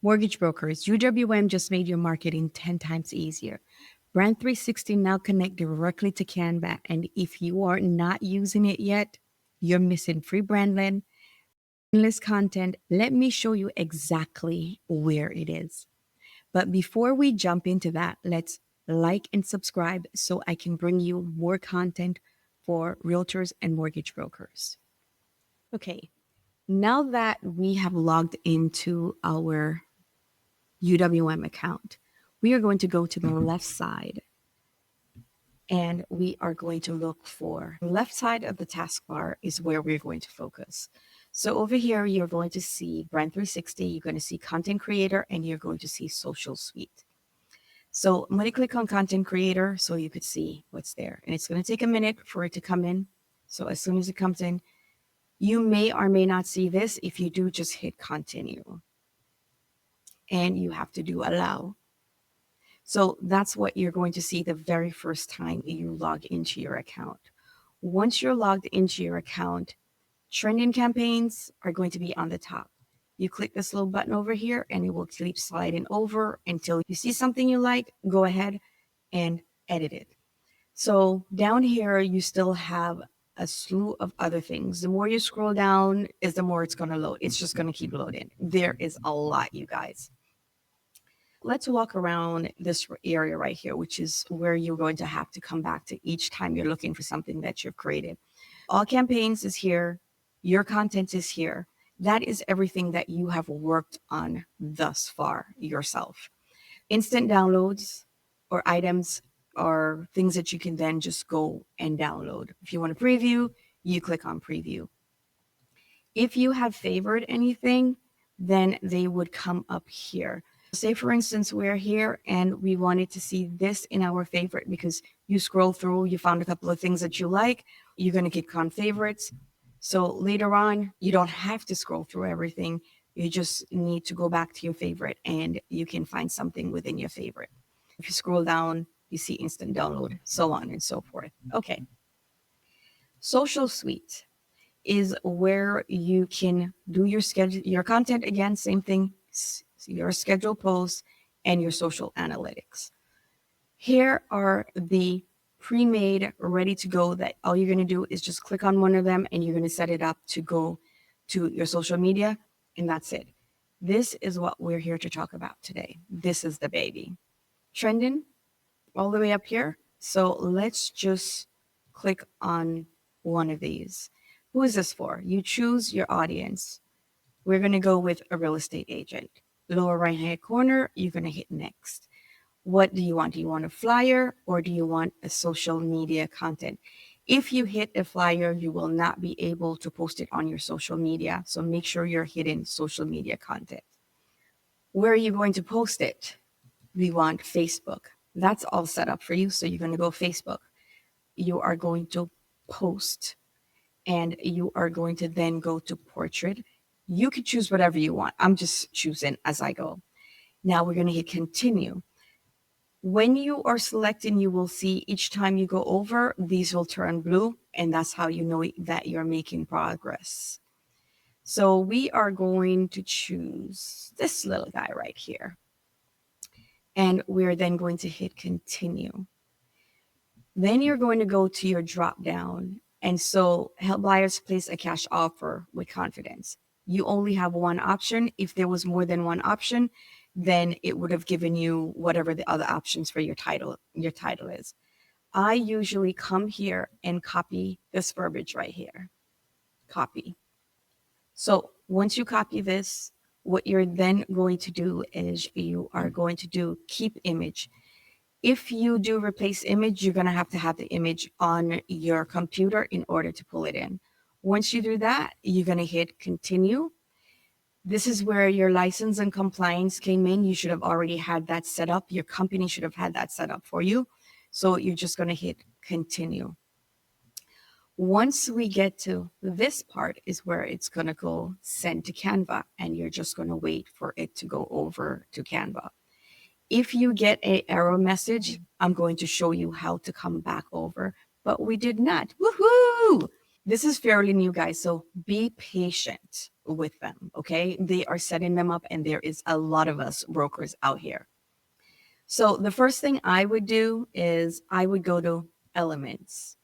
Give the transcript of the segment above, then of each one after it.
Mortgage brokers, UWM just made your marketing 10 times easier. Brand360 now connect directly to Canva, and if you are not using it yet, you're missing free branding, endless content. Let me show you exactly where it is. But before we jump into that, let's like and subscribe so I can bring you more content for realtors and mortgage brokers. Okay, now that we have logged into our UWM account, we are going to go to the left side and we are going to look for the left side of the taskbar is where we're going to focus. So over here, you're going to see Brand360, you're going to see Content Creator, and you're going to see Social Suite. So I'm going to click on Content Creator so you could see what's there. And it's going to take a minute for it to come in. So as soon as it comes in, you may or may not see this. If you do, just hit Continue. And you have to do Allow. So that's what you're going to see the very first time you log into your account. Once you're logged into your account, trending campaigns are going to be on the top. You click this little button over here and it will keep sliding over until you see something you like, go ahead and edit it. So down here, you still have a slew of other things. The more you scroll down is the more it's going to load. It's just going to keep loading. There is a lot, you guys. Let's walk around this area right here, which is where you're going to have to come back to each time you're looking for something that you've created. All campaigns is here. Your content is here. That is everything that you have worked on thus far yourself. Instant downloads or items are things that you can then just go and download. If you want to preview, you click on preview. If you have favored anything, then they would come up here. Say, for instance, we're here and we wanted to see this in our favorite because you scroll through, you found a couple of things that you like, you're going to click on favorites. So later on, you don't have to scroll through everything. You just need to go back to your favorite and you can find something within your favorite. If you scroll down, you see instant download, so on and so forth. Okay. Social Suite is where you can do your schedule, your content. Again, same thing, your scheduled posts and your social analytics. Here are the pre-made, ready to go that all you're going to do is just click on one of them and you're going to set it up to go to your social media, and that's it. This is what we're here to talk about today. This is the baby. Trending all the way up here. So let's just click on one of these. Who is this for? You choose your audience. We're going to go with a real estate agent. Lower right hand corner, you're going to hit next. What do you want? Do you want a flyer or do you want a social media content? If you hit a flyer, you will not be able to post it on your social media. So make sure you're hitting social media content. Where are you going to post it? We want Facebook. That's all set up for you. So you're going to go Facebook. You are going to post and you are going to then go to portrait. You could choose whatever you want. I'm just choosing as I go. Now we're going to hit continue. When you are selecting, you will see each time you go over, these will turn blue, and that's how you know that you're making progress. So we are going to choose this little guy right here. And we're then going to hit continue. Then you're going to go to your drop down. And so help buyers place a cash offer with confidence. You only have one option. If there was more than one option, then it would have given you whatever the other options for your title is. I usually come here and copy this verbiage right here. Copy. So once you copy this, what you're then going to do is you are going to do keep image. If you do replace image, you're going to have the image on your computer in order to pull it in. Once you do that, you're going to hit continue. This is where your license and compliance came in. You should have already had that set up. Your company should have had that set up for you. So you're just going to hit continue. Once we get to this part is where it's going to go send to Canva, and you're just going to wait for it to go over to Canva. If you get an error message, I'm going to show you how to come back over, but we did not. Woohoo! This is fairly new, guys, so be patient. with them. Okay. They are setting them up, and there is a lot of us brokers out here. So the first thing I would do is I would go to Elements.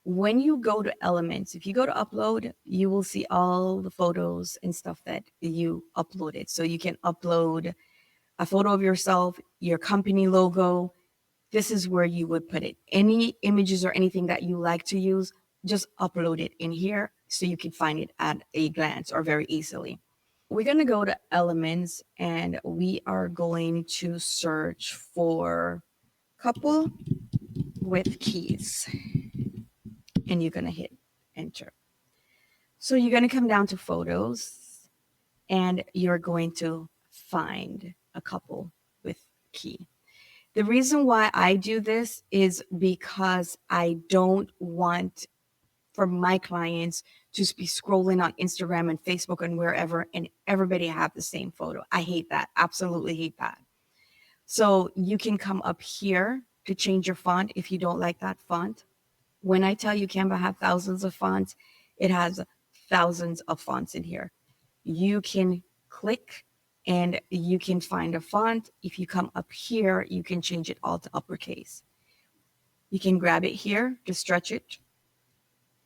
When you go to Elements, if you go to upload, you will see all the photos and stuff that you uploaded. So you can upload a photo of yourself, your company logo. This is where you would put it. Any images or anything that you like to use, just upload it in here so you can find it at a glance or very easily. We're going to go to Elements, and we are going to search for couple with keys, and you're going to hit enter. So you're going to come down to photos, and you're going to find a couple with key. The reason why I do this is because I don't want for my clients to be scrolling on Instagram and Facebook and wherever, and everybody have the same photo. I hate that. Absolutely hate that. So you can come up here to change your font if you don't like that font. When I tell you Canva have thousands of fonts, it has thousands of fonts in here. You can click and you can find a font. If you come up here, you can change it all to uppercase. You can grab it here to stretch it,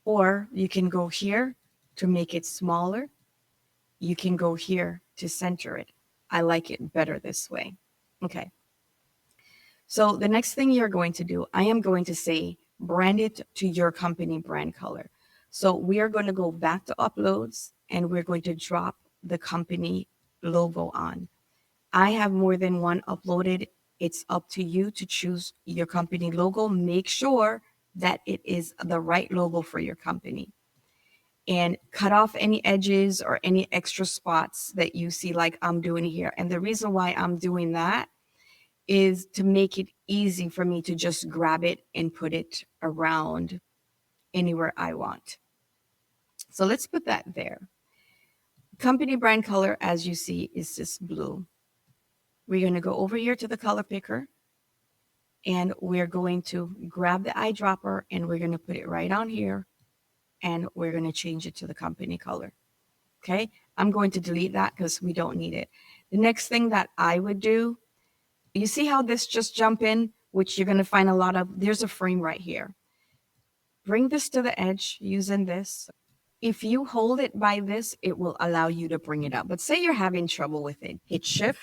or you can go here to make it smaller. You can go here to center it. I like it better this way. Okay. So the next thing you're going to do, I am going to say, brand it to your company brand color. So we are going to go back to uploads, and we're going to drop the company logo on. I have more than one uploaded. It's up to you to choose your company logo. Make sure that it is the right logo for your company. And cut off any edges or any extra spots that you see like I'm doing here. And the reason why I'm doing that is to make it easy for me to just grab it and put it around anywhere I want. So let's put that there. Company brand color, as you see, is this blue. We're going to go over here to the color picker, and we're going to grab the eyedropper, and we're going to put it right on here, and we're going to change it to the company color. Okay, I'm going to delete that because we don't need it. The next thing that I would do, you see how this just jump in, which you're going to find a lot of, there's a frame right here. Bring this to the edge using this. If you hold it by this, it will allow you to bring it up. But say you're having trouble with it, hit shift,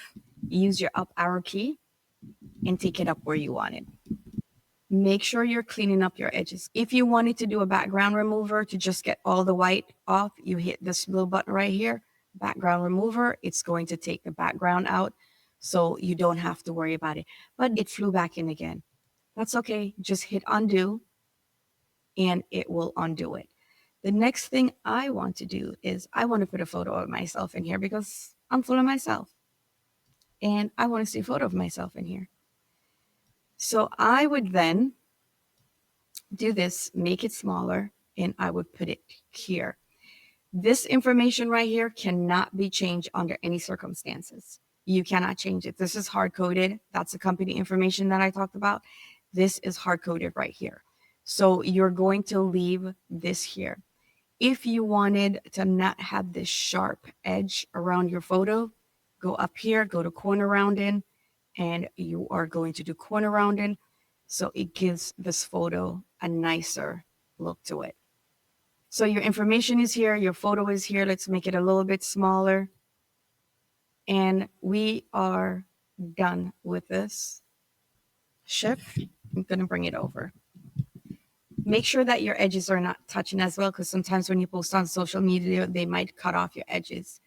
use your up arrow key, and take it up where you want it. Make sure you're cleaning up your edges. If you wanted to do a background remover to just get all the white off, you hit this little button right here, background remover. It's going to take the background out, so you don't have to worry about it. But it flew back in again. That's okay. Just hit undo, and it will undo it. The next thing I want to do is I want to put a photo of myself in here because I'm full of myself. And I want to see a photo of myself in here. So I would then do this, make it smaller, and I would put it here. This information right here cannot be changed under any circumstances. You cannot change it. This is hard coded. That's the company information that I talked about. This is hard coded right here. So you're going to leave this here. If you wanted to not have this sharp edge around your photo, go up here, go to corner rounding, and you are going to do corner rounding. So it gives this photo a nicer look to it. So your information is here, your photo is here. Let's make it a little bit smaller. And we are done with this. Shift, I'm going to bring it over. Make sure that your edges are not touching as well, because sometimes when you post on social media, they might cut off your edges.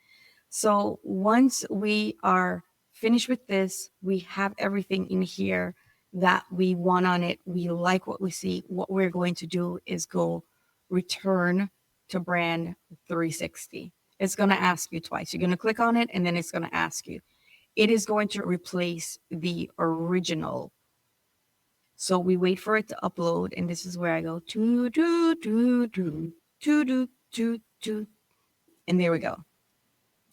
So once we are finished with this, we have everything in here that we want on it. We like what we see. What we're going to do is go return to Brand360. It's going to ask you twice. You're going to click on it, and then it's going to ask you. It is going to replace the original. So we wait for it to upload, and this is where I go, and there we go.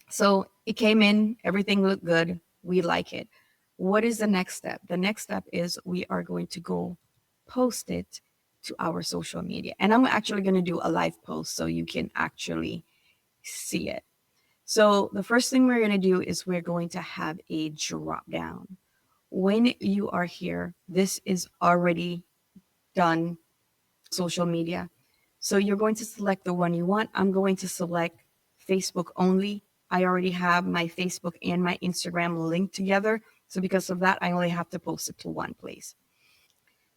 So it came in, everything looked good. We like it. What is the next step? The next step is we are going to go post it to our social media. And I'm actually going to do a live post so you can actually see it. So the first thing we're going to do is we're going to have a drop down. When you are here, this is already done social media. So you're going to select the one you want. I'm going to select Facebook only. I already have my Facebook and my Instagram linked together. So because of that, I only have to post it to one place.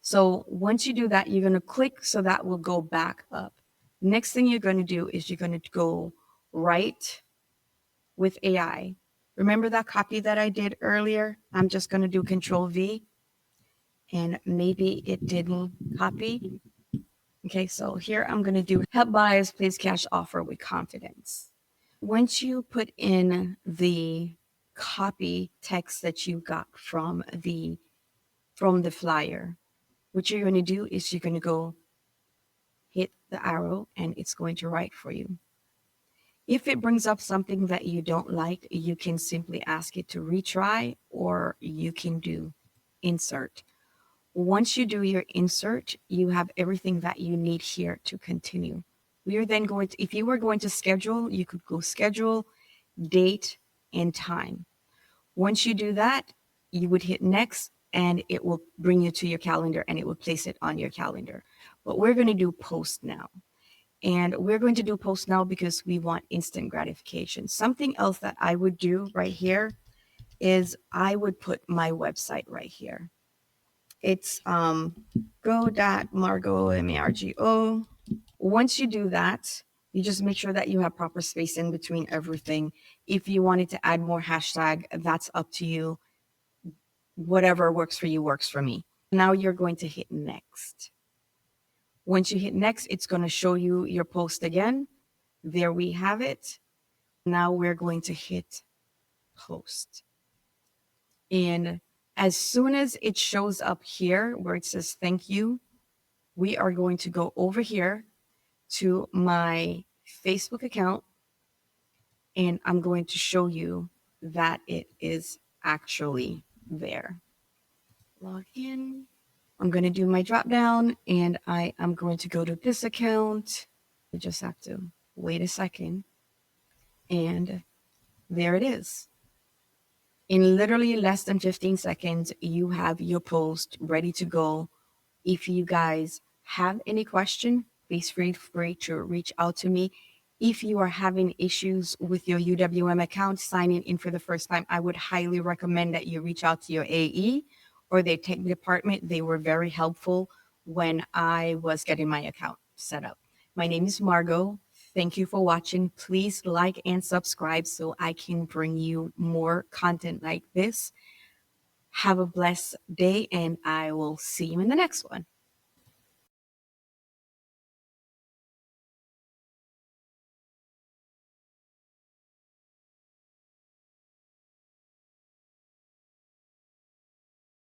So once you do that, you're going to click so that will go back up. Next thing you're going to do is you're going to go right with AI. Remember that copy that I did earlier? I'm just going to do Control V and maybe it didn't copy. Okay, so here I'm going to do help buyers place cash offer with confidence. Once you put in the copy text that you got from the flyer, what you're going to do is you're going to go hit the arrow and it's going to write for you. If it brings up something that you don't like, you can simply ask it to retry or you can do insert. Once you do your insert, you have everything that you need here to continue. We are then going to, if you were going to schedule, you could go schedule, date, and time. Once you do that, you would hit next and it will bring you to your calendar and it will place it on your calendar. But we're going to do post now. And we're going to do post now because we want instant gratification. Something else that I would do right here is I would put my website right here. It's go.margo, M-A-R-G-O. Once you do that, you just make sure that you have proper space in between everything. If you wanted to add more hashtag, that's up to you. Whatever works for you works for me. Now you're going to hit next. Once you hit next, it's going to show you your post again. There we have it. Now we're going to hit post. And as soon as it shows up here where it says thank you, we are going to go over here to my Facebook account and I'm going to show you that it is actually there. Log in. I'm going to do my drop down and I am going to go to this account. You just have to wait a second. And there it is. In literally less than 15 seconds, you have your post ready to go. If you guys have any question, please feel free to reach out to me. If you are having issues with your UWM account signing in for the first time, I would highly recommend that you reach out to your AE or their tech department. They were very helpful when I was getting my account set up. My name is Margo. Thank you for watching. Please like and subscribe so I can bring you more content like this. Have a blessed day and I will see you in the next one.